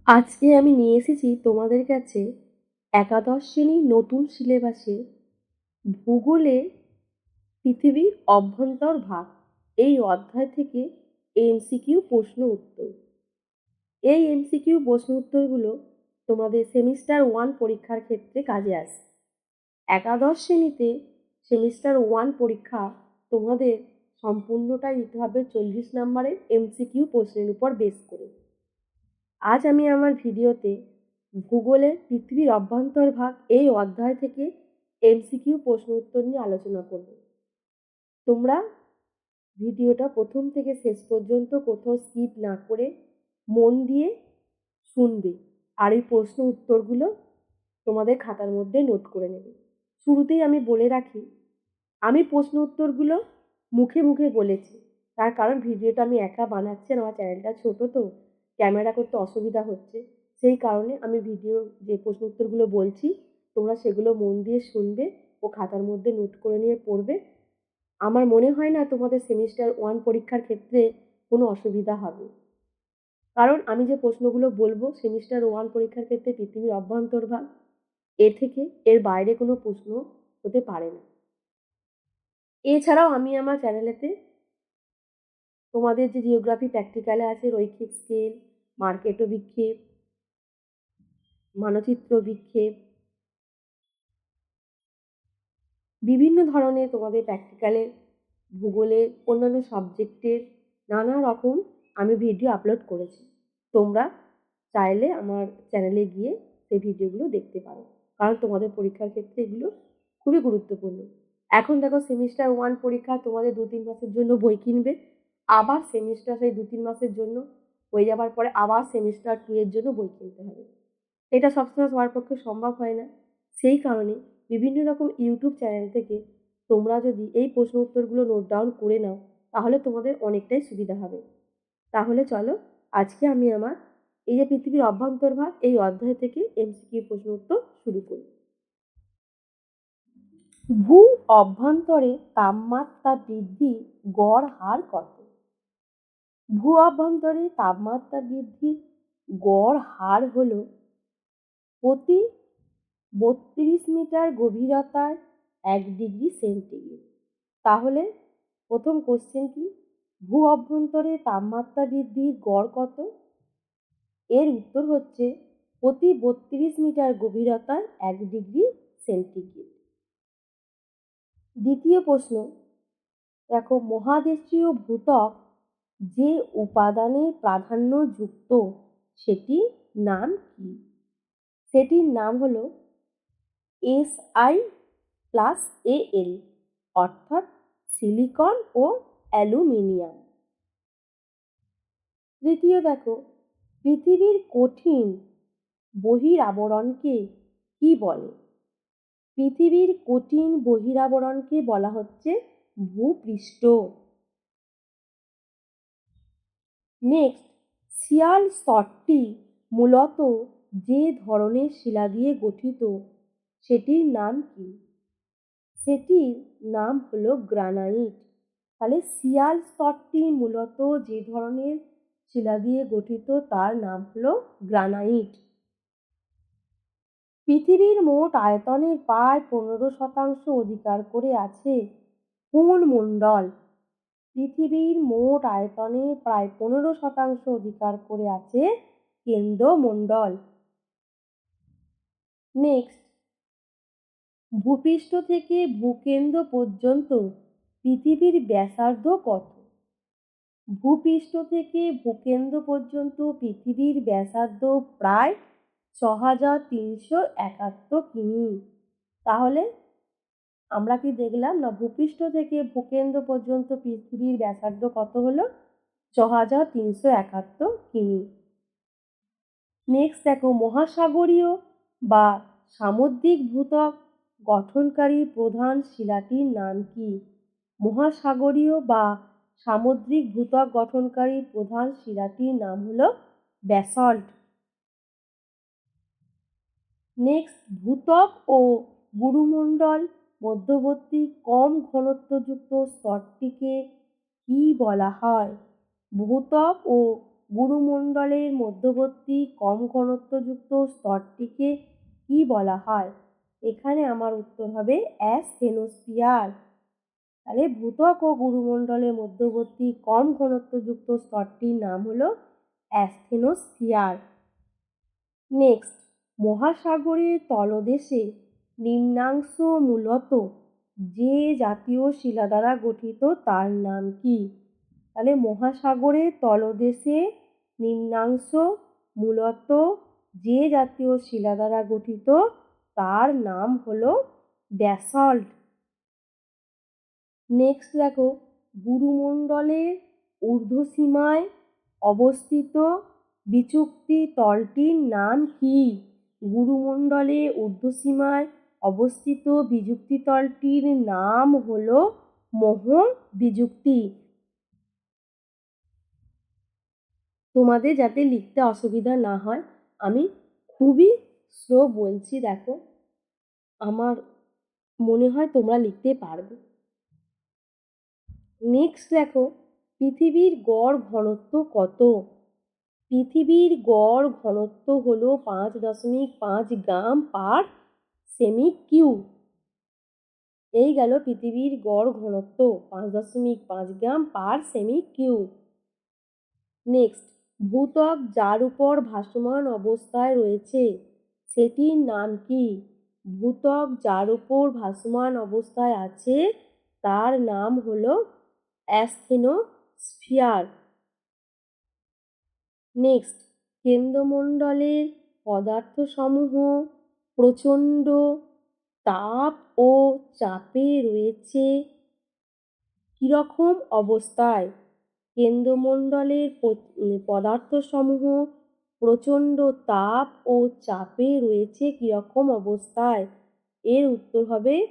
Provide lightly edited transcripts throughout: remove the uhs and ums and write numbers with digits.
আজকে আমি নিয়ে এসেছি তোমাদের কাছে একাদশ শ্রেণীর নতুন সিলেবাসে ভূগোলে পৃথিবীর অভ্যন্তর ভাগ এই অধ্যায় থেকে এমসিকিউ প্রশ্ন উত্তর। এই এমসিকিউ প্রশ্ন উত্তরগুলো তোমাদের সেমিস্টার 1 পরীক্ষার ক্ষেত্রে কাজে আসে। একাদশ শ্রেণীতে সেমিস্টার 1 পরীক্ষা তোমাদের সম্পূর্ণটাই দিতে হবে 40 নম্বরের এমসিকিউ প্রশ্নের উপর বেস করে। আজ আমি আমার ভিডিওতে ভূগোলের পৃথিবীর অভ্যন্তর ভাগ এই অধ্যায় থেকে এমসিকিউ প্রশ্ন উত্তর নিয়ে আলোচনা করব। তোমরা ভিডিওটা প্রথম থেকে শেষ পর্যন্ত কোথাও স্কিপ না করে মন দিয়ে শুনবে, আর এই প্রশ্ন উত্তরগুলো তোমাদের খাতার মধ্যে নোট করে নেবে। শুরুতেই আমি বলে রাখি, আমি প্রশ্ন উত্তরগুলো মুখে মুখে বলেছি, তার কারণ ভিডিওটা আমি একা বানাচ্ছি আর আমার চ্যানেলটা ছোট, তো ক্যামেরা করতে অসুবিধা হচ্ছে। সেই কারণে আমি ভিডিও যে প্রশ্ন উত্তরগুলো বলছি তোমরা সেগুলো মন দিয়ে শুনবে ও খাতার মধ্যে নোট করে নিয়ে পড়বে। আমার মনে হয় না তোমাদের সেমিস্টার 1 পরীক্ষার ক্ষেত্রে কোনো অসুবিধা হবে, কারণ আমি যে প্রশ্নগুলো বলবো সেমিস্টার 1 পরীক্ষার ক্ষেত্রে পৃথিবীর অভ্যন্তর্ভাগ এর থেকে এর বাইরে কোনো প্রশ্ন হতে পারে না। এছাড়াও আমি আমার চ্যানেলেতে তোমাদের যে জিওগ্রাফি প্র্যাকটিক্যালে আছে রৈখিক স্কেল, মার্কেটো বিক্ষেপ, মানচিত্র বিক্ষেপ, বিভিন্ন ধরনের তোমাদের প্র্যাকটিক্যালে ভূগোলের অন্যান্য সাবজেক্টের নানা রকম আমি ভিডিও আপলোড করেছি। তোমরা চাইলে আমার চ্যানেলে গিয়ে সেই ভিডিওগুলো দেখতে পারো, কারণ তোমাদের পরীক্ষার ক্ষেত্রে এগুলো খুবই গুরুত্বপূর্ণ। এখন দেখো সেমিস্টার 1 পরীক্ষা, তোমাদের 2-3 মাসের জন্য বই কিনবে, আবার সেমিস্টার সেই 2-3 মাসের জন্য হয়ে যাবার পরে আবার সেমিস্টার 2 এর জন্য বই কিনতে হবে। এটা সবসময় সবার পক্ষে সম্ভব হয় না। সেই কারণে বিভিন্ন রকম ইউটিউব চ্যানেল থেকে তোমরা যদি এই প্রশ্ন উত্তরগুলো নোট ডাউন করে নাও তাহলে তোমাদের অনেকটাই সুবিধা হবে। তাহলে চলো আজকে আমি আমার এই যে পৃথিবীর অভ্যন্তর্ভাগ এই অধ্যায় থেকে এমসিকিউ প্রশ্ন উত্তর শুরু করি। ভূ অভ্যন্তরে তাপমাত্রা বৃদ্ধির গড় হার কত? ভূ অভ্যন্তরে তাপমাত্রা বৃদ্ধির গড় হার হলো প্রতি 32 মিটার গভীরতায় 1 ডিগ্রি সেন্টিগ্রেড। তাহলে প্রথম কোশ্চেন কি, ভূ অভ্যন্তরে তাপমাত্রা বৃদ্ধির গড় কত? এর উত্তর হচ্ছে প্রতি 32 মিটার গভীরতায় 1 ডিগ্রি সেন্টিগ্রেড। দ্বিতীয় প্রশ্ন দেখো, মহাদেশীয় ভূত্বক যে উপাদানে প্রাধান্যযুক্ত সেটির নাম কি? সেটির নাম হলো Si+Al, অর্থাৎ সিলিকন ও অ্যালুমিনিয়াম। তৃতীয় দেখো, পৃথিবীর কঠিন বহিরাবরণকে কি বলে? পৃথিবীর কঠিন বহিরাবরণকে বলা হচ্ছে ভূপৃষ্ঠ। নেক্সট, শিয়াল স্তরটি মূলত যে ধরনের শিলা দিয়ে গঠিত সেটির নাম কি? সেটির নাম হলো গ্রানাইট। তাহলে শিয়াল স্তরটি মূলত যে ধরনের শিলা দিয়ে গঠিত তার নাম হলো গ্রানাইট। পৃথিবীর মোট আয়তনের প্রায় 15% অধিকার করে আছে কোন মণ্ডল? পৃথিবীর মোট আয়তনের প্রায় 15% অধিকার করে আছে কেন্দ্রমণ্ডল। নেক্সট, ভূপৃষ্ঠ থেকে ভূকেন্দ্র পর্যন্ত পৃথিবীর ব্যাসার্ধ কত? ভূপৃষ্ঠ থেকে ভূকেন্দ্র পর্যন্ত পৃথিবীর ব্যাসার্ধ প্রায় 6371 কিমি। তাহলে আমরা কি দেখলাম না, ভূপৃষ্ঠ থেকে ভূকেন্দ্র পর্যন্ত পৃথিবীর ব্যাসার্ধ কত হলো? 6371 কিমি। নেক্সট দেখো, মহাসাগরীয় বা সামুদ্রিক ভূত্বক গঠনকারী প্রধান শিলাটির নাম কি? মহাসাগরীয় বা সামুদ্রিক ভূত্বক গঠনকারী প্রধান শিলাটির নাম হলো ব্যাসল্ট। নেক্সট, ভূত্বক ও গুরুমণ্ডল মধ্যবর্তী কম ঘনত্বযুক্ত স্তরটিকে কি বলা হয়? ভূত্বক ও গুরুমণ্ডলের মধ্যবর্তী কম ঘনত্বযুক্ত স্তরটিকে কি বলা হয়? এখানে আমার উত্তর হবে অ্যাসথেনোস্ফিয়ার। তাহলে ভূত্বক ও গুরুমণ্ডলের মধ্যবর্তী কম ঘনত্বযুক্ত স্তরটির নাম হলো অ্যাসথেনোস্ফিয়ার। নেক্সট, মহাসাগরের তলদেশে নিম্নাংশ মূলত যে জাতীয় শিলা দ্বারা গঠিত তার নাম কি? তাহলে মহাসাগরের তলদেশে নিম্নাংশ মূলত যে জাতীয় শিলা দ্বারা গঠিত তার নাম হলো ব্যাসল্ট। নেক্সট দেখো, গুরুমণ্ডলের ঊর্ধ্বসীমায় অবস্থিত বিযুক্তি তলটির নাম কি? গুরুমণ্ডলের ঊর্ধ্বসীমায় অবস্থিত বিযুক্তি তলটির নাম হলো মোহবিযুক্তি। তোমাদের যাতে লিখতে অসুবিধা না হয় আমি খুবই স্লো বলছি, দেখো আমার মনে হয় তোমরা লিখতে পারবে। নেক্সট দেখো, পৃথিবীর গড় ঘনত্ব কত? পৃথিবীর গড় ঘনত্ব হলো 5.5 গ্রাম পার সেমি কিউব। এই গেল পৃথিবীর গড় ঘনত্ব 5.5 গ্রাম পার সেমি কিউব। নেক্সট, ভূত্বক যার উপর ভাসমান অবস্থায় রয়েছে সেটির নাম কি? ভূত্বক যার উপর ভাসমান অবস্থায় আছে তার নাম হলো অ্যাসথেনোস্ফিয়ার। নেক্সট, কেন্দ্রমণ্ডলের পদার্থসমূহ প্রচণ্ড তাপ ও চাপে রয়েছে কীরকম অবস্থায়? কেন্দ্রমণ্ডলের পদার্থসমূহ প্রচণ্ড তাপ ও চাপে রয়েছে কীরকম অবস্থায়? এর উত্তর হবে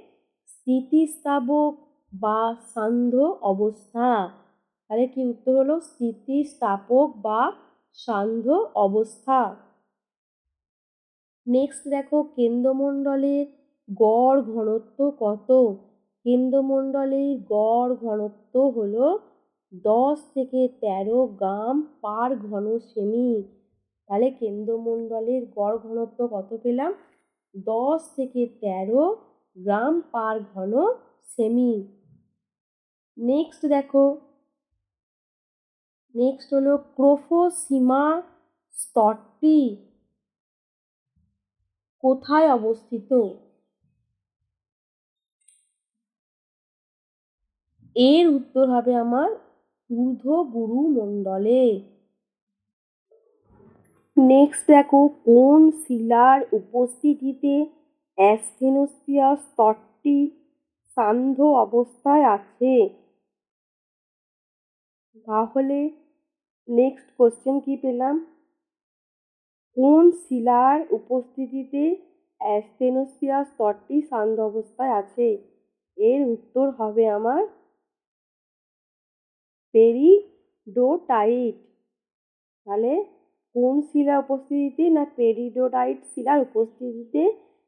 স্থিতিস্থাপক বা সান্ধ্য অবস্থা। তাহলে কি উত্তর হলো? স্থিতিস্থাপক বা সান্ধ্য অবস্থা। নেক্সট দেখো, কেন্দ্রমণ্ডলের গড় ঘনত্ব কত? কেন্দ্রমণ্ডলের গড় ঘনত্ব হলো 10 থেকে 13 গ্রাম পার ঘন সেমি। তাহলে কেন্দ্রমণ্ডলের গড় ঘনত্ব কত পেলাম? 10 থেকে 13 গ্রাম পার ঘন সেমি। নেক্সট দেখো, নেক্সট হলো ক্রোফো সীমা স্তরটি কোথায় অবস্থিত? এর উত্তর হবে আমার ঊর্ধ্ব গুরুমণ্ডলে। নেক্সট দেখো, কোন শিলার উপস্থিতিতে অ্যাসথেনোস্ফিয়ার স্তরটি সান্ধ্য অবস্থায় আছে? তাহলে নেক্সট কোশ্চেন কি পেলাম? কোন শিলার উপস্থিতিতে অ্যাসথেনোস্ফিয়ার স্তরটি সান্ধ্য অবস্থায় আছে? এর উত্তর হবে আমার পেরিডোটাইট। তাহলে কোন শিলার উপস্থিতিতে? না পেরিডোটাইট শিলার উপস্থিতিতে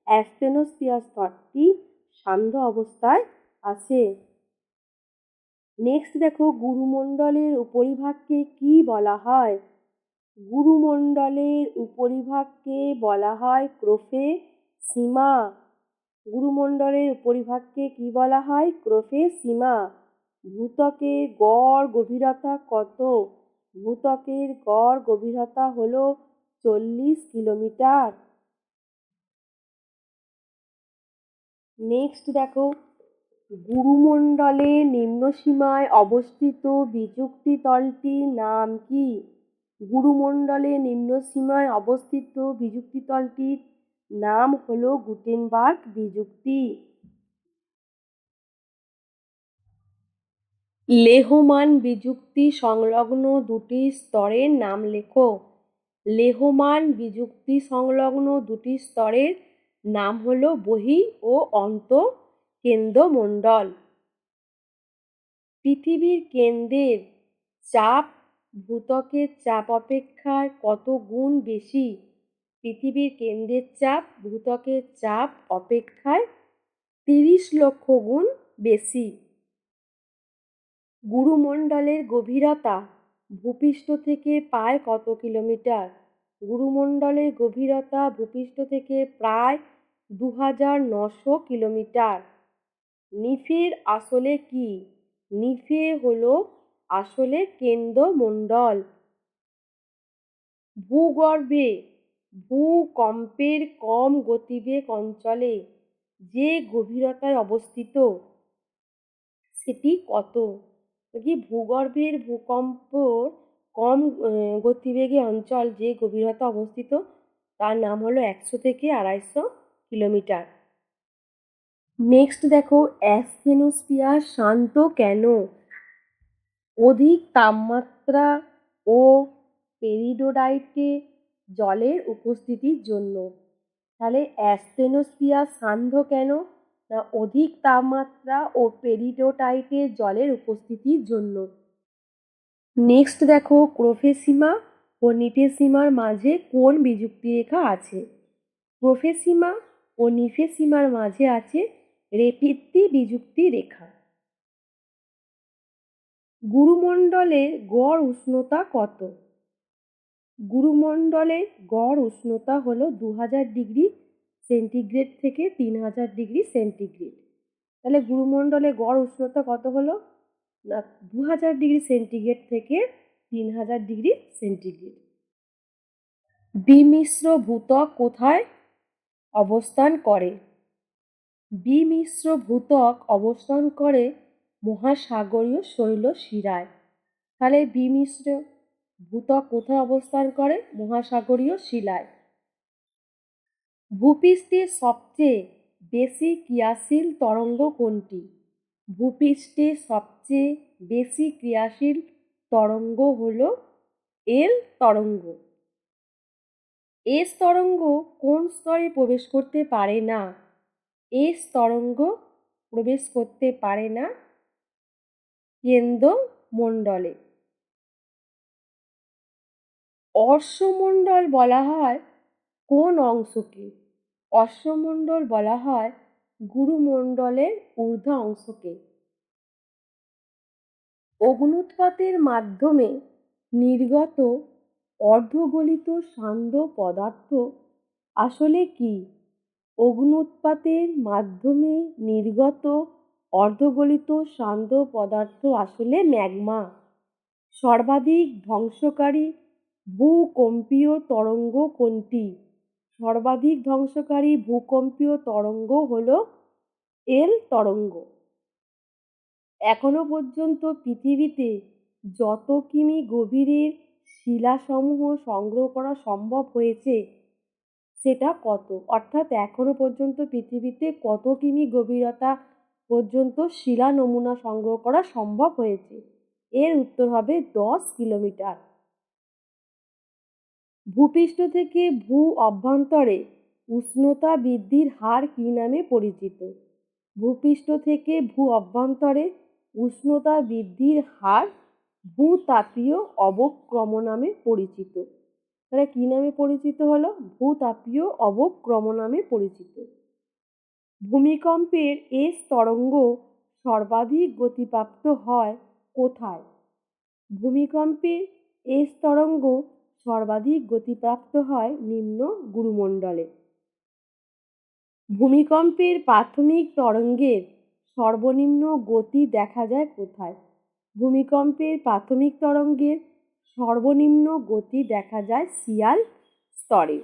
অ্যাসথেনোস্ফিয়ার স্তরটি সান্ধ্য অবস্থায় আছে। নেক্সট দেখো, গুরুমণ্ডলের উপরিভাগকে কি বলা হয়? গুরুমণ্ডলের উপরিভাগকে বলা হয় ক্রোফেসিমা। গুরুমণ্ডলের উপরিভাগকে কি বলা হয়? ক্রোফেসিমা। ভূত্বকের গড় গভীরতা কত? ভূত্বকের গড় গভীরতা হলো 40 কিলোমিটার। নেক্সট দেখো, গুরুমণ্ডলের নিম্নসীমায় অবস্থিত বিযুক্তি তলটির নাম কি? গুরুমণ্ডলের নিম্নসীমায় অবস্থিত বিযুক্তি তলটির নাম হলো গুটেনবার্গ বিযুক্তি। লেহমান বিযুক্তি সংলগ্ন দুটি স্তরের নাম লেখো। লেহমান বিযুক্তি সংলগ্ন দুটি স্তরের নাম হলো বহি ও অন্তঃকেন্দ্রমণ্ডল। পৃথিবীর কেন্দ্রের চাপ ভূত্বকের চাপ অপেক্ষায় কত গুণ বেশি? পৃথিবীর কেন্দ্রের চাপ ভূত্বকের চাপ অপেক্ষায় 30 লক্ষ গুণ বেশি। গুরুমণ্ডলের গভীরতা ভূপৃষ্ঠ থেকে প্রায় কত কিলোমিটার? গুরুমণ্ডলের গভীরতা ভূপৃষ্ঠ থেকে প্রায় ২৯০০ কিলোমিটার। নিফের আসলে কি? নিফে হলো আসলে কেন্দ্রমণ্ডল। ভূগর্ভে ভূকম্পের কম গতিবেগ অঞ্চলে যে গভীরতায় অবস্থিত সেটি কত? কি ভূগর্ভের ভূকম্পর কম গতিবেগী অঞ্চল যে গভীরতা অবস্থিত তার নাম হলো ১০০ থেকে ২৫০ কিলোমিটার। নেক্সট দেখো, অ্যাসথেনোস্ফিয়ার শান্ত কেন? অধিক তাপমাত্রা ও পেরিডোটাইটে জলের উপস্থিতির জন্য। তাহলে অ্যাসথেনোস্ফিয়ার শান্ত কেন? না অধিক তাপমাত্রা ও পেরিডোটাইটে জলের উপস্থিতির জন্য। নেক্সট দেখো, ক্রোফেসিমা ও নিফেসিমার মাঝে কোন বিযুক্তি রেখা আছে? ক্রোফেসিমা ও নিফেসিমার মাঝে আছে রেপিত্তি বিযুক্তি রেখা। গুরুমণ্ডলের গড় উষ্ণতা কত? গুরুমণ্ডলের গড় উষ্ণতা হলো ২০০০ ডিগ্রি সেন্টিগ্রেড থেকে ৩০০০ ডিগ্রি সেন্টিগ্রেড। তাহলে গুরুমণ্ডলে গড় উষ্ণতা কত হলো? না ২০০০ ডিগ্রি সেন্টিগ্রেড থেকে ৩০০০ ডিগ্রি সেন্টিগ্রেড। বিমিশ্র ভূত্বক কোথায় অবস্থান করে? বিমিশ্র ভূত্বক অবস্থান করে মহাসাগরীয় শৈলশিরায়। তাহলে বিমিশ্র ভূত্বক কোথায় অবস্থান করে? মহাসাগরীয় শিলায়। ভূপৃষ্ঠে সবচেয়ে বেশি ক্রিয়াশীল তরঙ্গ কোনটি? ভূপৃষ্ঠে সবচেয়ে বেশি ক্রিয়াশীল তরঙ্গ হল এল তরঙ্গ। এস তরঙ্গ কোন স্তরে প্রবেশ করতে পারে না? এস তরঙ্গ প্রবেশ করতে পারে না কেন্দ্রমণ্ডলে। অশ্বমণ্ডল বলা হয় কোন অংশকে? অশ্বমণ্ডল বলা হয় গুরুমণ্ডলের ঊর্ধ্ব অংশকে। অগ্ন্যুৎপাতের মাধ্যমে নির্গত অর্ধগলিত সান্দ্র পদার্থ আসলে কি? অগ্ন্যুৎপাতের মাধ্যমে নির্গত অর্ধগলিত সান্দ্র পদার্থ আসলে ম্যাগমা। সর্বাধিক ধ্বংসকারী ভূকম্পীয় তরঙ্গ কোনটি? সর্বাধিক ধ্বংসকারী ভূকম্পীয় তরঙ্গ হল এল তরঙ্গ। এখনো পর্যন্ত পৃথিবীতে যত কিমি গভীরের শিলাসমূহ সংগ্রহ করা সম্ভব হয়েছে সেটা কত? অর্থাৎ এখনো পর্যন্ত পৃথিবীতে কত কিমি গভীরতা পর্যন্ত শিলা নমুনা সংগ্রহ করা সম্ভব হয়েছে? এর উত্তর হবে ১০ কিলোমিটার। ভূপৃষ্ঠ থেকে ভূ অভ্যন্তরে উষ্ণতা বৃদ্ধির হার কী নামে পরিচিত? ভূপৃষ্ঠ থেকে ভূ অভ্যন্তরে উষ্ণতা বৃদ্ধির হার ভূতাপীয় অবক্রম নামে পরিচিত। তাহলে কী নামে পরিচিত হলো? ভূতাপীয় অবক্রম নামে পরিচিত। ভূমিকম্পের এস তরঙ্গ সর্বাধিক গতিপ্রাপ্ত হয় কোথায়? ভূমিকম্পের এস তরঙ্গ সর্বাধিক গতিপ্রাপ্ত হয় নিম্ন গুরুমণ্ডলে। ভূমিকম্পের প্রাথমিক তরঙ্গের সর্বনিম্ন গতি দেখা যায় কোথায়? ভূমিকম্পের প্রাথমিক তরঙ্গের সর্বনিম্ন গতি দেখা যায় শিয়াল স্তরে।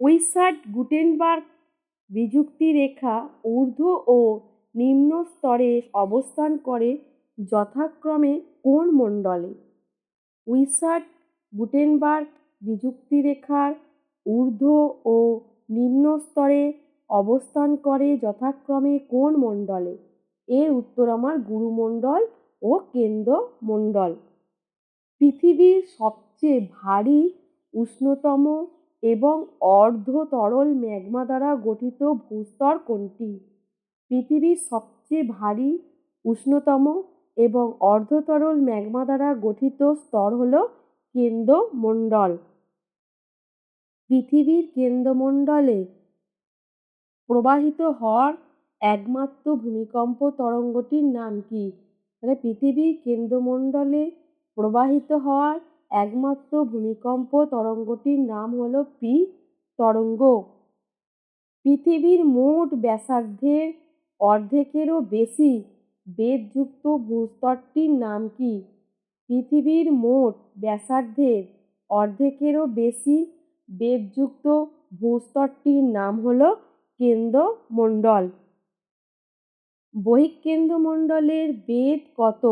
উইসার্ট-গুটেনবার্গ বিযুক্তি রেখা ঊর্ধ্ব ও নিম্ন স্তরে অবস্থান করে যথাক্রমে কোন মণ্ডলে? উইসার্ট-গুটেনবার্গ বিযুক্তি রেখার ঊর্ধ্ব ও নিম্ন স্তরে অবস্থান করে যথাক্রমে কোন মণ্ডলে? এর উত্তর আমার গুরুমণ্ডল ও কেন্দ্রমণ্ডল। পৃথিবীর সবচেয়ে ভারী, উষ্ণতম এবং অর্ধ তরল ম্যাগমা দ্বারা গঠিত ভূস্তর কোনটি? পৃথিবীর সবচেয়ে ভারী, উষ্ণতম এবং অর্ধ তরল ম্যাগমা দ্বারা গঠিত স্তর হল কেন্দ্রমণ্ডল। পৃথিবীর কেন্দ্রমণ্ডলে প্রবাহিত হওয়ার একমাত্র ভূমিকম্প তরঙ্গটির নাম কি? তাহলে পৃথিবীর কেন্দ্রমণ্ডলে প্রবাহিত হওয়ার একমাত্র ভূমিকম্প তরঙ্গটির নাম হলো পি তরঙ্গ। পৃথিবীর মোট ব্যাসার্ধের অর্ধেকেরও বেশি বেধযুক্ত ভূস্তরটির নাম কি? পৃথিবীর মোট ব্যাসার্ধের অর্ধেকেরও বেশি বেধযুক্ত ভূস্তরটির নাম হলো কেন্দ্রমণ্ডল। বহিঃকেন্দ্রমণ্ডলের বেধ কত?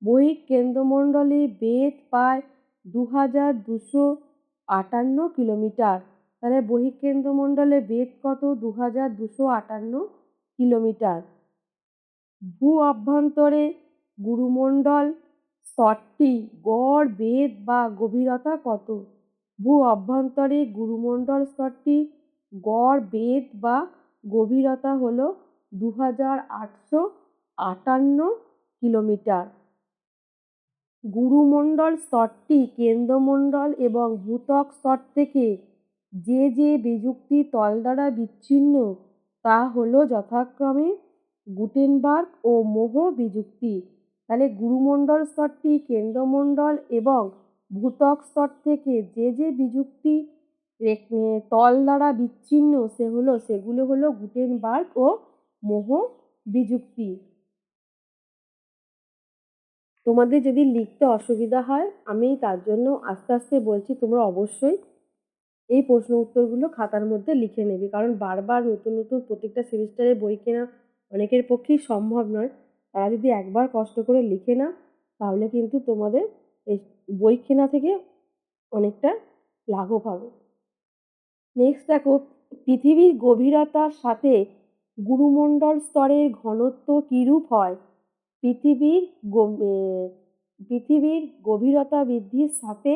বহিঃকেন্দ্রমণ্ডলের বেধ প্রায় 2258 কিলোমিটার। তাহলে বহিঃকেন্দ্রমণ্ডলের বেধ কত? 2258 কিলোমিটার। ভূ অভ্যন্তরে গুরুমণ্ডল স্তরটি গড় বেধ বা গভীরতা কত? ভূ অভ্যন্তরে গুরুমণ্ডল স্তরটি গড় বেধ বা গভীরতা হল 2858 কিলোমিটার। গুরুমণ্ডল স্তরটি কেন্দ্রমণ্ডল এবং ভূত্বক স্তর থেকে যে যে বিযুক্তি তল দ্বারা বিচ্ছিন্ন তা হল যথাক্রমে গুটেনবার্গ ও মোহ বিযুক্তি। তাহলে গুরুমণ্ডল স্তরটি কেন্দ্রমণ্ডল এবং ভূত্বক স্তর থেকে যে যে বিযুক্তি তল দ্বারা বিচ্ছিন্ন সেগুলো হলো গুটেনবার্গ ও মোহ বিযুক্তি। তোমাদের যদি লিখতে অসুবিধা হয় আমি তার জন্য আস্তে আস্তে বলছি, তোমরা অবশ্যই এই প্রশ্ন উত্তরগুলো খাতার মধ্যে লিখে নেবে, কারণ বারবার নতুন নতুন প্রত্যেকটা সেমিস্টারে বই কেনা অনেকের পক্ষেই সম্ভব নয়। তারা যদি একবার কষ্ট করে লিখে না তাহলে কিন্তু তোমাদের এই বই কেনা থেকে অনেকটা লাঘব হবে। নেক্সট দেখো, পৃথিবীর গভীরতার সাথে গুরুমণ্ডল স্তরের ঘনত্ব কিরূপ হয়? পৃথিবীর গভীরতা বৃদ্ধির সাথে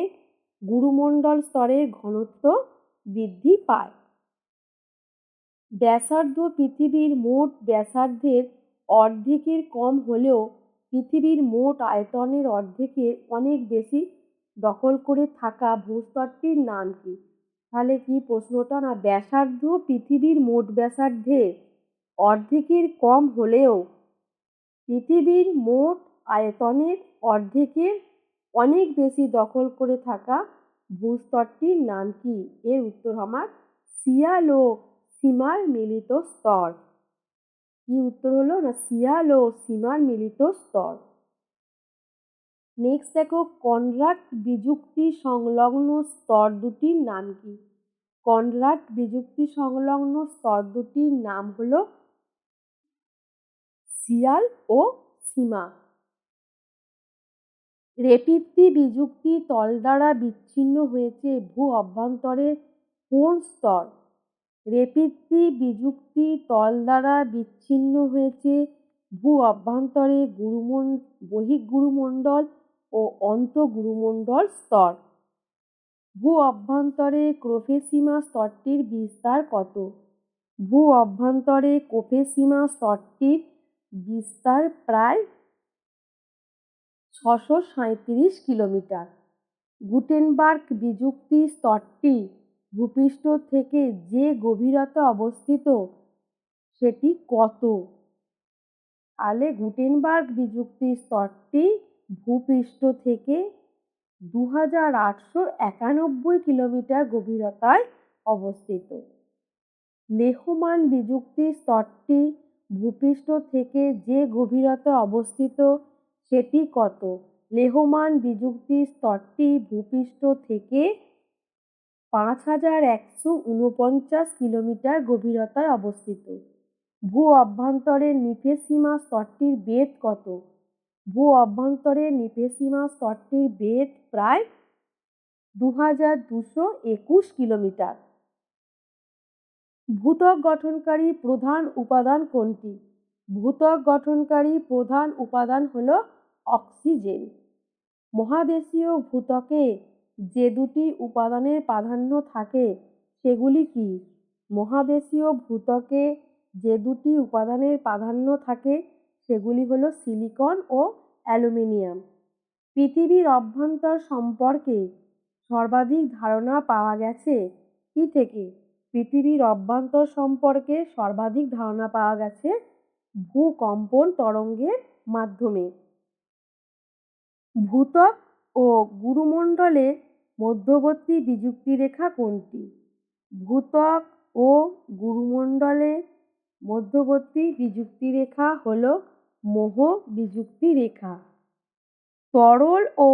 গুরুমণ্ডল স্তরের ঘনত্ব বৃদ্ধি পায়। ব্যাসার্ধ পৃথিবীর মোট ব্যাসার্ধের অর্ধেকের কম হলেও পৃথিবীর মোট আয়তনের অর্ধেকের অনেক বেশি দখল করে থাকা ভূস্তরটির নাম কি? তাহলে কি প্রশ্নটা, না ব্যাসার্ধ পৃথিবীর মোট ব্যাসার্ধের অর্ধেকের কম হলেও পৃথিবীর মোট আয়তনের অর্ধেকের অনেক বেশি দখল করে থাকা ভূস্তরটির নাম কি? এর উত্তর আমার সিয়াল ও সীমার মিলিত স্তর। কি উত্তর হলো? না সিয়াল ও সীমার মিলিত স্তর। নেক্সট দেখো, কনরাড বিযুক্তি সংলগ্ন স্তর দুটির নাম কি? কনরাড বিযুক্তি সংলগ্ন স্তর দুটির নাম হলো সিয়াল ও সীমা। রেপিত্তি বিযুক্তি তল দ্বারা বিচ্ছিন্ন হয়েছে ভূ অভ্যন্তরের কোন স্তর? রেপিত্তি বিযুক্তি তল দ্বারা বিচ্ছিন্ন হয়েছে ভূ অভ্যন্তরে বহিঃগুরুমণ্ডল ও অন্তঃগুরুমণ্ডল স্তর। ভূ অভ্যন্তরে ক্রোফেসীমা স্তরটির বিস্তার কত? ভূ অভ্যন্তরে ক্রোফেসীমা স্তরটির বিস্তার প্রায় 637 কিলোমিটার। গুটেনবার্গ বিযুক্তি স্তরটি ভূপৃষ্ঠ থেকে যে গভীরতা অবস্থিত সেটি কত? তাহলে গুটেনবার্গ বিযুক্তি স্তরটি ভূপৃষ্ঠ থেকে 2891 কিলোমিটার গভীরতায় অবস্থিত। লেহমান বিযুক্তি স্তরটি ভূপৃষ্ঠ থেকে যে গভীরতায় অবস্থিত সেটি কত? লেহমান বিযুক্তি স্তরটি ভূপৃষ্ঠ থেকে 5149 কিলোমিটার গভীরতায় অবস্থিত। ভূ অভ্যন্তরের নিফেসীমা স্তরটির বেধ কত? ভূ অভ্যন্তরের নিফেসীমা স্তরটির বেধ প্রায় 2221 কিলোমিটার। ভূত্বক গঠনকারী প্রধান উপাদান কোনটি? ভূত্বক গঠনকারী প্রধান উপাদান হলো অক্সিজেন। মহাদেশীয় ভূত্বকে যে দুটি উপাদানের প্রাধান্য থাকে সেগুলি কি? মহাদেশীয় ভূত্বকে যে দুটি উপাদানের প্রাধান্য থাকে সেগুলি হলো সিলিকন ও অ্যালুমিনিয়াম। পৃথিবীর অভ্যন্তর সম্পর্কে সর্বাধিক ধারণা পাওয়া গেছে কি থেকে? পৃথিবীর অভ্যন্তর সম্পর্কে সর্বাধিক ধারণা পাওয়া গেছে ভূকম্পন তরঙ্গের মাধ্যমে। ভূত্বক ও গুরুমণ্ডলের মধ্যবর্তী বিযুক্তি রেখা কোনটি? ভূত্বক ও গুরুমণ্ডলের মধ্যবর্তী বিযুক্তি রেখা হল মোহ বিযুক্তি রেখা। তরল ও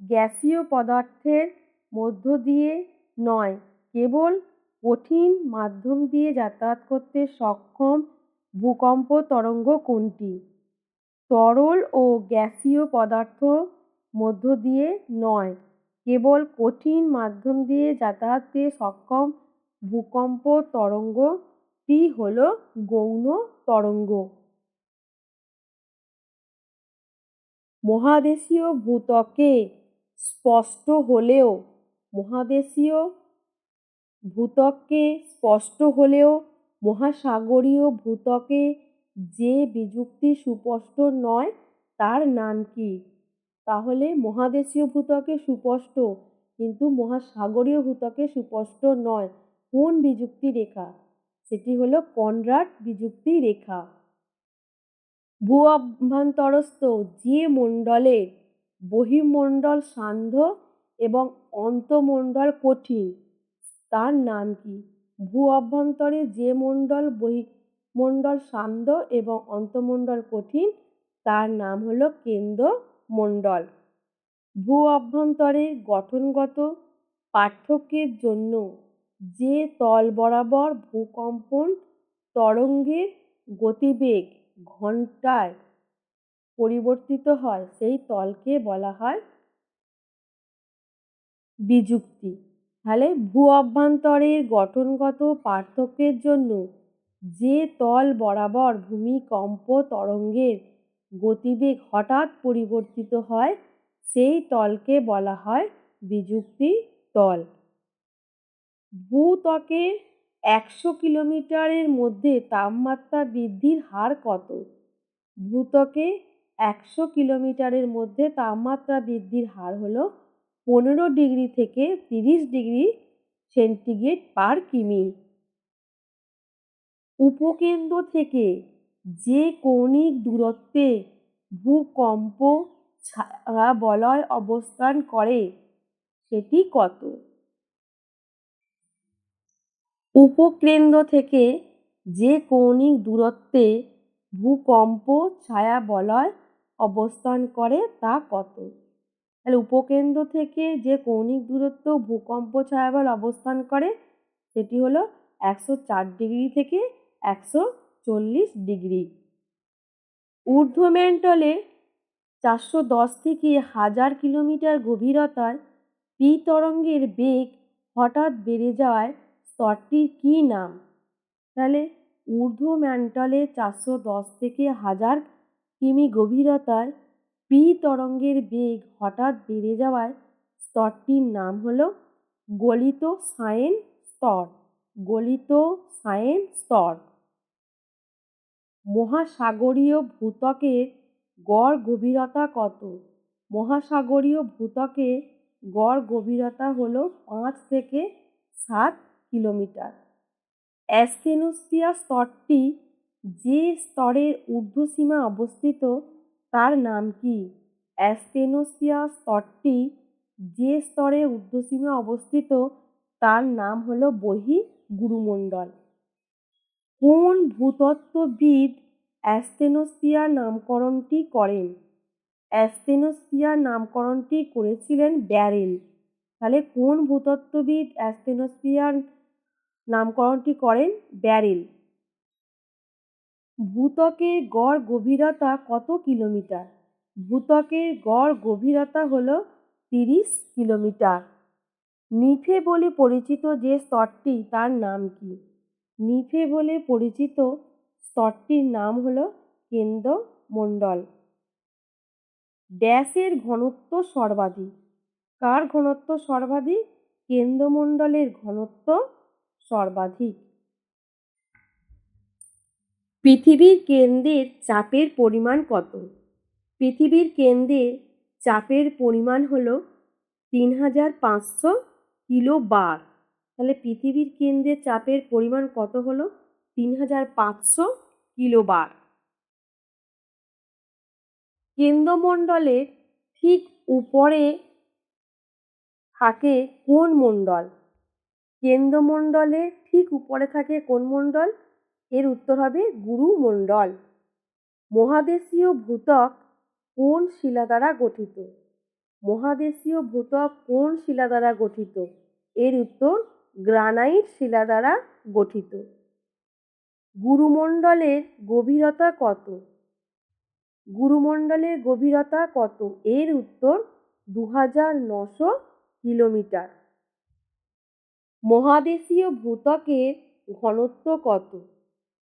গ্যাসীয় পদার্থের মধ্য দিয়ে নয়, কেবল কঠিন মাধ্যম দিয়ে যাতায়াত করতে সক্ষম ভূকম্প তরঙ্গ কোনটি? তরল ও গ্যাসীয় পদার্থ মধ্য দিয়ে নয়, কেবল কঠিন মাধ্যম দিয়ে যাতায়াতে সক্ষম ভূকম্প তরঙ্গটি হল গৌণ তরঙ্গ। মহাদেশীয় ভূত্বকে স্পষ্ট হলেও মহাসাগরীয় ভূত্বকে যে বিযুক্তি সুস্পষ্ট নয় তার নাম কি? তাহলে মহাদেশীয় ভূত্বকে সুস্পষ্ট, কিন্তু মহাসাগরীয় ভূত্বকে সুস্পষ্ট নয়। কোন বিযুক্তি রেখা? সেটি হলো কনরাড বিযুক্তি রেখা। ভূ অভ্যন্তরস্থ যে মণ্ডলের বহির্মণ্ডল সান্দ্র এবং অন্তর্মণ্ডল কঠিন তার নাম কি? ভূ অভ্যন্তরে যে বহির্মণ্ডল সান্দ্র এবং অন্তর্মণ্ডল কঠিন তার নাম হলো কেন্দ্রমণ্ডল। ভূ অভ্যন্তরের গঠনগত পার্থক্যের জন্য যে তল বরাবর ভূকম্পন তরঙ্গের গতিবেগ ঘন্টায় পরিবর্তিত হয় সেই তলকে বলা হয় বিযুক্তি। তাহলে ভূ অভ্যন্তরের গঠনগত পার্থক্যের জন্য যে তল বরাবর ভূমিকম্প তরঙ্গের গতিবেগ হঠাৎ পরিবর্তিত হয় সেই তলকে বলা হয় বিযুক্তি তল। ভূত্বকের 100 কিলোমিটারের মধ্যে তাপমাত্রা বৃদ্ধির হার কত? ভূত্বকে 100 কিলোমিটারের মধ্যে তাপমাত্রা বৃদ্ধির হার হলো 15 ডিগ্রি থেকে 30 ডিগ্রি সেন্টিগ্রেড পার কিমি। উপকেন্দ্র থেকে যে কৌণিক দূরত্বে ভূকম্প ছায়া বলয় অবস্থান করে সেটি কত? উপকেন্দ্র থেকে যে কৌণিক দূরত্বে ভূকম্প ছায়া বলয় অবস্থান করে তা কত? তাহলে উপকেন্দ্র থেকে যে কৌণিক দূরত্ব ভূকম্প ছায়া বলয় অবস্থান করে সেটি হলো 104 ডিগ্রি থেকে 140 ডিগ্রি। ঊর্ধ্বমেন্টলে 410 থেকে 1000 কিলোমিটার গভীরতায় পি তরঙ্গের বেগ হঠাৎ বেড়ে যাওয়ায় স্তরটির কী নাম? তাহলে ঊর্ধ্বমেন্টলে 410 থেকে 1000 কিমি গভীরতায় পি তরঙ্গের বেগ হঠাৎ বেড়ে যাওয়ায় স্তরটির নাম হলো গলিত সায়েন স্তর। গলিত সায়েন স্তর। মহাসাগরীয় ভূত্বকের গড় গভীরতা কত? মহাসাগরীয় ভূত্বকের গড় গভীরতা হলো 5 থেকে 7 কিলোমিটার। অ্যাস্থেনোস্ফিয়ার স্তরটি যে স্তরের ঊর্ধ্বসীমা অবস্থিত তার নাম কি? অ্যাস্থেনোস্ফিয়ার স্তরটি যে স্তরে ঊর্ধ্বসীমা অবস্থিত তার নাম হলো বহির্গুরুমণ্ডল। কোন ভূতত্ত্ববিদ অ্যাস্থেনোস্ফিয়ার নামকরণটি করেন? অ্যাস্থেনোস্ফিয়ার নামকরণটি করেছিলেন ব্যারেল। তাহলে কোন ভূতত্ত্ববিদ অ্যাস্থেনোস্ফিয়ার নামকরণটি করেন? ব্যারেল। ভূত্বকের গড় গভীরতা কত কিলোমিটার? ভূত্বকের গড় গভীরতা হলো 30 কিলোমিটার। নিফে বলে পরিচিত যে স্তরটি তার নাম কি? নিফে বলে পরিচিত স্তরটির নাম হলো কেন্দ্রমণ্ডল। ড্যাশের ঘনত্ব সর্বাধিক? কার ঘনত্ব সর্বাধিক? কেন্দ্রমণ্ডলের ঘনত্ব সর্বাধিক। পৃথিবীর কেন্দ্রের চাপের পরিমাণ কত? পৃথিবীর কেন্দ্রে চাপের পরিমাণ হলো 3500 কিলোবার। তাহলে পৃথিবীর কেন্দ্রে চাপের পরিমাণ কত হলো? 3500 কিলোবার। কেন্দ্রমণ্ডলের ঠিক উপরে থাকে কোন মণ্ডল? কেন্দ্রমণ্ডলের ঠিক উপরে থাকে কোন মণ্ডল? এর উত্তর হবে গুরুমণ্ডল। মহাদেশীয় ভূত্বক কোন শিলা দ্বারা গঠিত? মহাদেশীয় ভূত্বক কোন শিলা দ্বারা গঠিত? এর উত্তর গ্রানাইট শিলা দ্বারা গঠিত। গুরুমণ্ডলের গভীরতা কত? গুরুমণ্ডলের গভীরতা কত? এর উত্তর 2900 কিলোমিটার। মহাদেশীয় ভূত্বকের ঘনত্ব কত?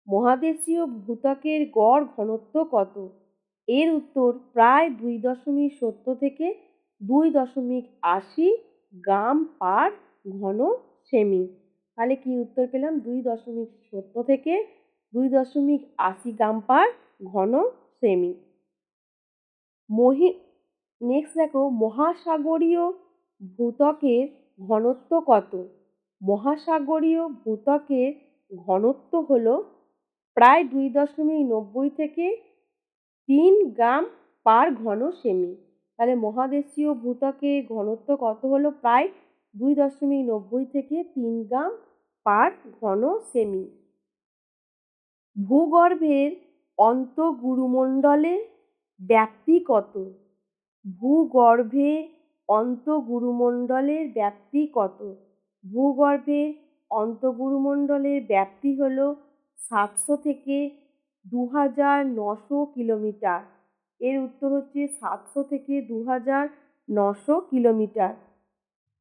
মহাদেশীয় ভূত্বকের গড় ঘনত্ব কত? এর উত্তর প্রায় 2.70 থেকে 2.80 গ্রাম পার ঘন সেমি। তাহলে কি উত্তর পেলাম? 2.70 থেকে 2.80 গ্রাম পার ঘন সেমি। নেক্সট দেখো, মহাসাগরীয় ভূত্বকের ঘনত্ব কত? মহাসাগরীয় ভূত্বকের ঘনত্ব হলো প্রায় 2.90 থেকে 3 গ্রাম পার ঘন সেমি। তাহলে মহাদেশীয় ভূত্বকের ঘনত্ব কত হলো? প্রায় 2.90 থেকে 3 গ্রাম পার ঘন সেমি। ভূগর্ভের অন্তঃগুরুমণ্ডলের ব্যাপ্তি কত? ভূগর্ভে অন্তঃগুরুমণ্ডলের ব্যাপ্তি কত? ভূগর্ভে অন্তঃগুরুমণ্ডলের ব্যাপ্তি হল 700 থেকে 2900 কিলোমিটার। এর উত্তর হচ্ছে 700 থেকে 2900 কিলোমিটার।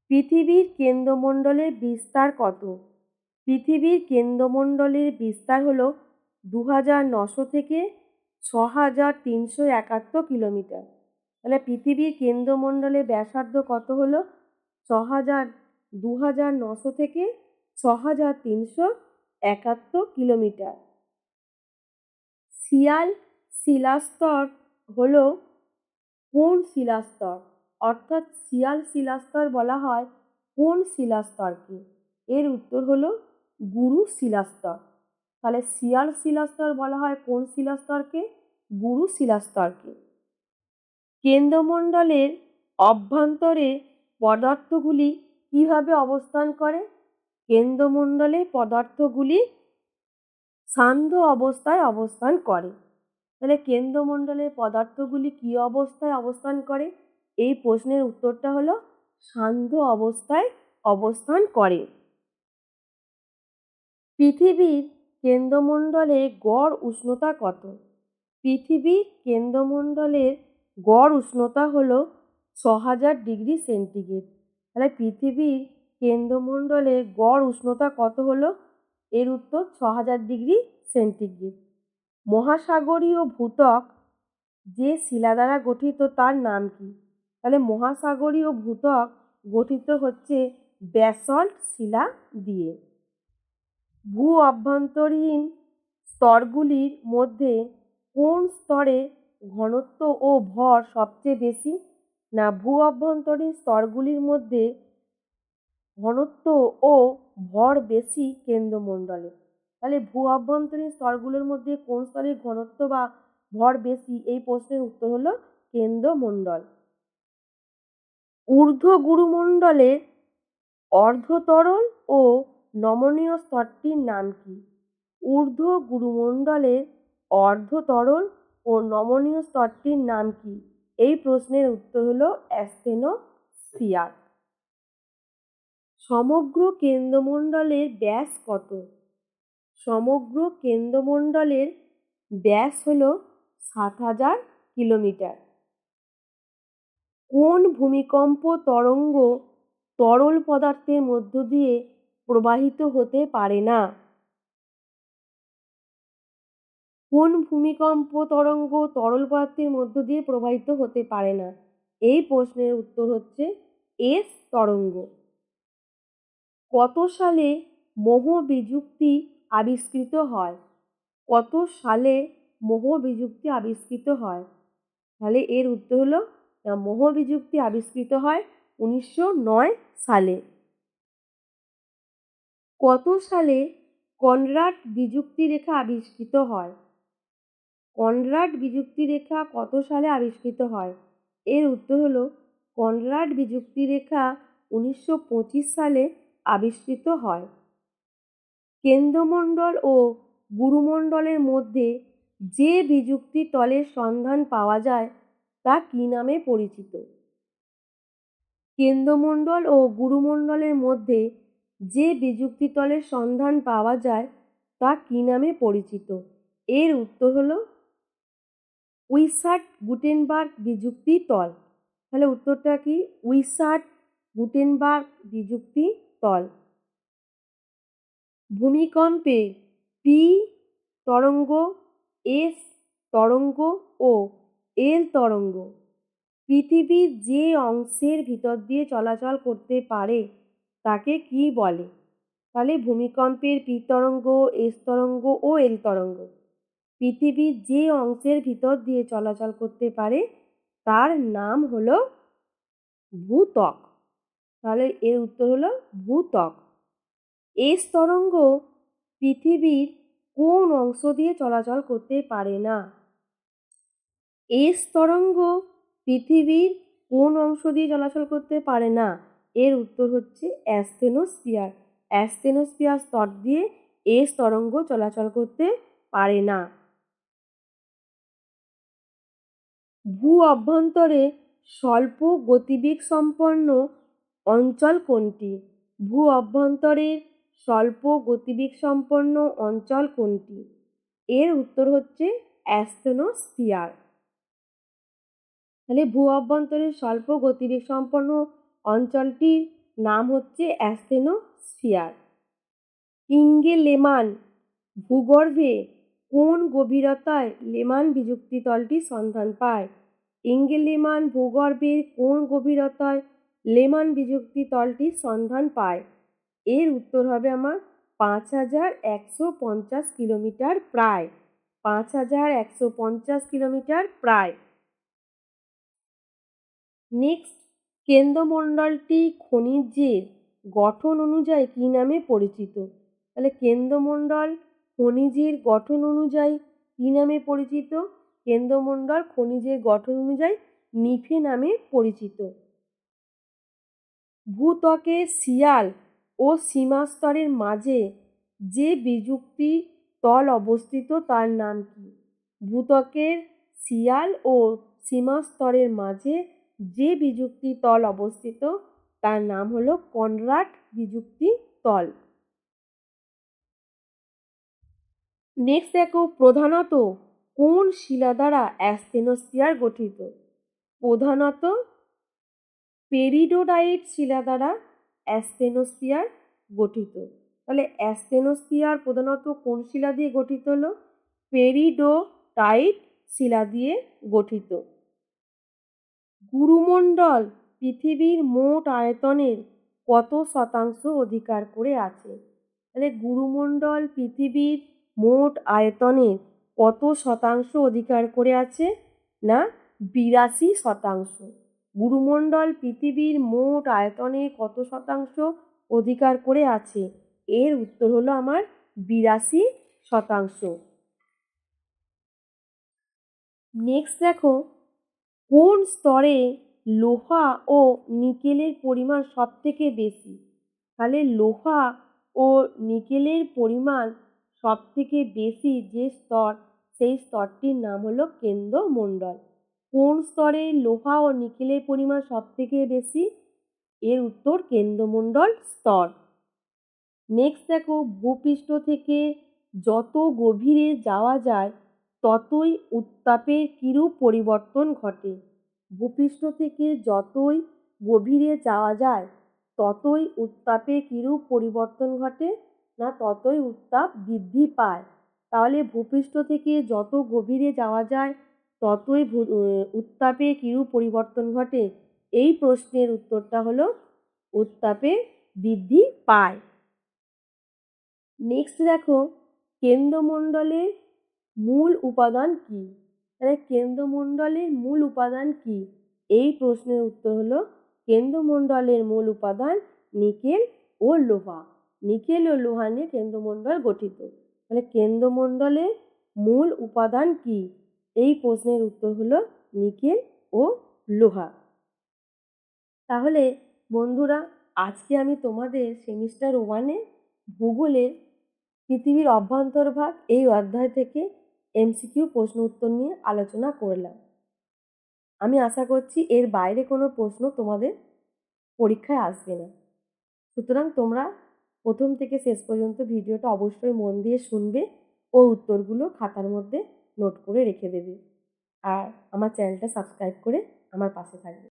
পৃথিবীর কেন্দ্রমণ্ডলের বিস্তার কত? পৃথিবীর কেন্দ্রমণ্ডলের বিস্তার হল 2900 থেকে 6371 কিলোমিটার। তাহলে পৃথিবীর কেন্দ্রমণ্ডলের ব্যাসার্ধ কত হলো? 2900 থেকে 6371 কিলোমিটার। সিয়াল শিলাস্তর হলো কোন শিলাস্তর? অর্থাৎ সিয়াল শিলাস্তর বলা হয় কোন শিলাস্তরকে? এর উত্তর হলো গুরু শিলাস্তর। তাহলে সিয়াল শিলাস্তর বলা হয় কোন শিলাস্তরকে? গুরু শিলাস্তরকে। কেন্দ্রমণ্ডলের অভ্যন্তরে পদার্থগুলি কিভাবে অবস্থান করে? কেন্দ্রমণ্ডলে পদার্থগুলি সান্ধ্য অবস্থায় অবস্থান করে। তাহলে কেন্দ্রমণ্ডলের পদার্থগুলি কি অবস্থায় অবস্থান করে? এই প্রশ্নের উত্তরটা হলো সান্ধ্য অবস্থায় অবস্থান করে। পৃথিবীর কেন্দ্রমণ্ডলে গড় উষ্ণতা কত? পৃথিবীর কেন্দ্রমণ্ডলের গড় উষ্ণতা হলো 6000 ডিগ্রি সেন্টিগ্রেড। তাহলে পৃথিবীর কেন্দ্রমণ্ডলে গড় উষ্ণতা কত হলো? এর উত্তর 6000 ডিগ্রি সেন্টিগ্রেড। মহাসাগরীয় ভূত্বক যে শিলা দ্বারা গঠিত তার নাম কি? তাহলে মহাসাগরীয় ভূত্বক গঠিত হচ্ছে ব্যাসল্ট শিলা দিয়ে। ভূ অভ্যন্তরীণ স্তরগুলির মধ্যে কোন স্তরে ঘনত্ব ও ভর সবচেয়ে বেশি? না, ভূ অভ্যন্তরীণ স্তরগুলির মধ্যে ঘনত্ব ও ভর বেশি কেন্দ্রমণ্ডলে। তাহলে ভূ অভ্যন্তরীণ স্তরগুলোর মধ্যে কোন স্তরের ঘনত্ব বা ভর বেশি? এই প্রশ্নের উত্তর হলো কেন্দ্রমণ্ডল। ঊর্ধ্বগুরুমণ্ডলের অর্ধতরল ও নমনীয় স্তরটির নাম কি? ঊর্ধ্বগুরুমণ্ডলের অর্ধতরল ও নমনীয় স্তরটির নাম কি? এই প্রশ্নের উত্তর হলো অ্যাস্টেনোস্ফিয়ার। সমগ্র কেন্দ্রমণ্ডলের ব্যাস কত? সমগ্র কেন্দ্রমণ্ডলের ব্যাস হলো 7000 কিলোমিটার। কোন ভূমিকম্প তরঙ্গ তরল পদার্থের মধ্য দিয়ে প্রবাহিত হতে পারে না? কোন ভূমিকম্প তরঙ্গ তরল পদার্থের মধ্য দিয়ে প্রবাহিত হতে পারে না? এই প্রশ্নের উত্তর হচ্ছে এস তরঙ্গ। কত সালে মোহ বিযুক্তি আবিষ্কৃত হয়? কত সালে মোহ বিযুক্তি আবিষ্কৃত হয়? তাহলে এর উত্তর হলো মোহ বিযুক্তি আবিষ্কৃত হয় 1909 সালে। কত সালে কনরাড বিযুক্তি রেখা আবিষ্কৃত হয়? কনরাড বিযুক্তি রেখা কত সালে আবিষ্কৃত হয়? এর উত্তর হলো কনরাড বিযুক্তি রেখা সালে আবিষ্কৃত হয়। কেন্দ্রমণ্ডল ও গুরুমণ্ডলের মধ্যে যে বিযুক্তি তলের সন্ধান পাওয়া যায় তা কী নামে পরিচিত? কেন্দ্রমণ্ডল ও গুরুমণ্ডলের মধ্যে যে বিযুক্তি তলের সন্ধান পাওয়া যায় তা কী নামে পরিচিত? এর উত্তর হলো উইসার্ট-গুটেনবার্গ বিযুক্তি তল। তাহলে উত্তরটা কি? উইসার্ট-গুটেনবার্গ বিযুক্তি তল। ভূমিকম্পে পি তরঙ্গ, এস তরঙ্গ ও এল তরঙ্গ পৃথিবীর যে অংশের ভিতর দিয়ে চলাচল করতে পারে তাকে কি বলে? তাহলে ভূমিকম্পের পি তরঙ্গ, এস তরঙ্গ ও এল তরঙ্গ পৃথিবীর যে অংশের ভিতর দিয়ে চলাচল করতে পারে তার নাম হলো ভূত্বক। তাহলে এর উত্তর হলো ভূত্বক। এস তরঙ্গ পৃথিবীর কোন অংশ দিয়ে চলাচল করতে পারে না? এস তরঙ্গ পৃথিবীর কোন অংশ দিয়ে চলাচল করতে পারে না? এর উত্তর হচ্ছে অ্যাস্টেনোস্ফিয়ার। অ্যাস্টেনোস্ফিয়ার স্তর দিয়ে এস তরঙ্গ চলাচল করতে পারে না। ভূ অভ্যন্তরে স্বল্প গতিবেগ সম্পন্ন অঞ্চল কোনটি? ভূ অভ্যন্তরের স্বল্প গতিবেগ সম্পন্ন অঞ্চল কোনটি? এর উত্তর হচ্ছে অ্যাস্টেনোস্ফিয়ার। তাহলে ভূ অভ্যন্তরের স্বল্প গতিবেগ সম্পন্ন অঞ্চলটির নাম হচ্ছে অ্যাস্টেনোস্ফিয়ার। ইঙ্গে লেমান ভূগর্ভে কোন গভীরতায় লেমান বিযুক্তি তলটির সন্ধান পায়? ইঙ্গে লেমান ভূগর্ভের কোন গভীরতায় লেমান বিযুক্তি তলটির সন্ধান পায়? এর উত্তর হবে আমার 5150 কিলোমিটার প্রায়। 5150 কিলোমিটার প্রায়। নেক্সট, কেন্দ্রমণ্ডলটি খনিজের গঠন অনুযায়ী কী নামে পরিচিত? তাহলে কেন্দ্রমণ্ডল খনিজের গঠন অনুযায়ী কী নামে পরিচিত? কেন্দ্রমণ্ডল খনিজের গঠন অনুযায়ী নিফে নামে পরিচিত। ভূত্বকের শিয়াল ও সীমাস্তরের মাঝে যে বিযুক্তি তল অবস্থিত তার নাম কি? ভূত্বকের শিয়াল ও সীমাস্তরের মাঝে যে বিযুক্তি তল অবস্থিত তার নাম হলো কনরাড বিযুক্তি তল। নেক্সট দেখো, প্রধানত কোন শিলা দ্বারা অ্যাস্টেনোস্ফিয়ার গঠিত? প্রধানত পেরিডোটাইট শিলা দ্বারা অ্যাস্টেনোস্ফিয়ার গঠিত। তাহলে অ্যাস্টেনোস্ফিয়ার প্রধানত কোন শিলা দিয়ে গঠিত হলো? পেরিডোটাইট শিলা দিয়ে গঠিত। গুরুমণ্ডল পৃথিবীর মোট আয়তনের কত শতাংশ অধিকার করে আছে? তাহলে গুরুমণ্ডল পৃথিবীর মোট আয়তনের কত শতাংশ অধিকার করে আছে? না 82%। গুরুমণ্ডল পৃথিবীর মোট আয়তনের কত শতাংশ অধিকার করে আছে? এর উত্তর হলো আমার 82%। নেক্সট দেখো, কোন স্তরে লোহা ও নিকেলের পরিমাণ সবথেকে বেশি? তাহলে লোহা ও নিকেলের পরিমাণ সবথেকে বেশি যে স্তর, সেই স্তরটির নাম হলো কেন্দ্রমণ্ডল। কোন স্তরে লোহা ও নিকেলের পরিমাণ সবথেকে বেশি? এর উত্তর কেন্দ্রমণ্ডল স্তর। নেক্সট দেখো, ভূপৃষ্ঠ থেকে যত গভীরে যাওয়া যায় ততই উত্তাপের কিরূপ পরিবর্তন ঘটে? ভূপৃষ্ঠ থেকে যতই গভীরে যাওয়া যায় ততই উত্তাপে কিরূপ পরিবর্তন ঘটে? না ততই উত্তাপ বৃদ্ধি পায়। তাহলে ভূপৃষ্ঠ থেকে যত গভীরে যাওয়া যায় ততই উত্তাপে কিরূপ পরিবর্তন ঘটে? এই প্রশ্নের উত্তরটা হলো উত্তাপে বৃদ্ধি পায়। নেক্সট দেখো, কেন্দ্রমণ্ডলের মূল উপাদান কি? তাহলে কেন্দ্রমণ্ডলের মূল উপাদান কি? এই প্রশ্নের উত্তর হলো কেন্দ্রমণ্ডলের মূল উপাদান নিকেল ও লোহা। নিকেল ও লোহা নিয়ে কেন্দ্রমণ্ডল গঠিত। তাহলে কেন্দ্রমণ্ডলের মূল উপাদান কি? এই প্রশ্নের উত্তর হলো নিকেল ও লোহা। তাহলে বন্ধুরা, আজকে আমি তোমাদের সেমিস্টার 1-এ ভূগোলের পৃথিবীর অভ্যন্তরভাগ এই অধ্যায় থেকে এমসিকিউ প্রশ্ন উত্তর নিয়ে আলোচনা করলাম। আমি আশা করছি এর বাইরে কোনো প্রশ্ন তোমাদের পরীক্ষায় আসবে না। সুতরাং তোমরা প্রথম থেকে শেষ পর্যন্ত ভিডিওটা অবশ্যই মন দিয়ে শুনবে ও উত্তরগুলো খাতার মধ্যে নোট করে রেখে দেবে। আর আমার চ্যানেলটা সাবস্ক্রাইব করে আমার পাশে থাকবে।